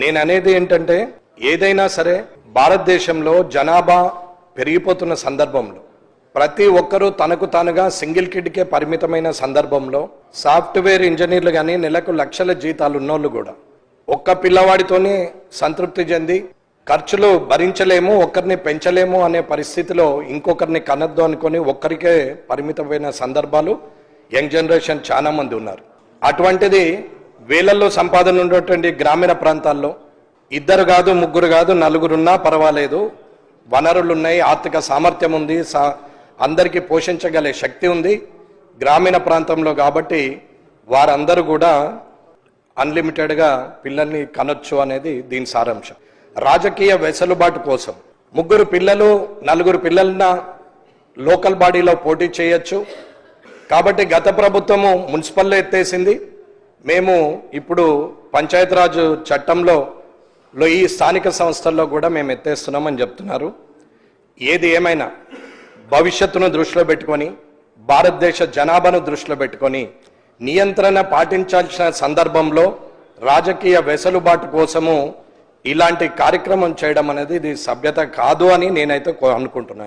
నేను అనేది ఏంటంటే ఏదైనా సరే భారతదేశంలో జనాభా పెరిగిపోతున్న సందర్భంలో ప్రతి ఒక్కరూ తనకు తానుగా సింగిల్ కిడ్కే పరిమితమైన సందర్భంలో సాఫ్ట్వేర్ ఇంజనీర్లు కానీ నెలకు లక్షల జీతాలు ఉన్నోళ్ళు కూడా ఒక్క పిల్లవాడితోనే సంతృప్తి చెంది ఖర్చులు భరించలేము, ఒక్కరిని పెంచలేము అనే పరిస్థితిలో ఇంకొకరిని కనద్దు అనుకొని ఒక్కరికే పరిమితమైన సందర్భాలు యంగ్ జనరేషన్ చాలా మంది ఉన్నారు. అటువంటిది వేలల్లో సంపాదన ఉన్నటువంటి గ్రామీణ ప్రాంతాల్లో ఇద్దరు కాదు, ముగ్గురు కాదు, నలుగురున్నా పర్వాలేదు, వనరులున్నాయి, ఆర్థిక సామర్థ్యం ఉంది, అందరికీ పోషించగలే శక్తి ఉంది గ్రామీణ ప్రాంతంలో. కాబట్టి వారందరూ కూడా అన్లిమిటెడ్గా పిల్లల్ని కనొచ్చు అనేది దీని సారాంశం. రాజకీయ వెసులుబాటు కోసం ముగ్గురు పిల్లలు, నలుగురు పిల్లలన లోకల్ బాడీలో పోటీ చేయొచ్చు. కాబట్టి గత ప్రభుత్వము మున్సిపల్లో ఎత్తేసింది, మేము ఇప్పుడు పంచాయతీరాజ్ చట్టంలో ఈ స్థానిక సంస్థల్లో కూడా మేము ఎత్తేస్తున్నామని చెప్తున్నారు. ఏది ఏమైనా భవిష్యత్తును దృష్టిలో పెట్టుకొని, భారతదేశ జనాభాను దృష్టిలో పెట్టుకొని నియంత్రణ పాటించాల్సిన సందర్భంలో రాజకీయ వెసులుబాటు కోసము ఇలాంటి కార్యక్రమం చేయడం అనేది ఇది సభ్యత కాదు అని నేనైతే అనుకుంటున్నాను.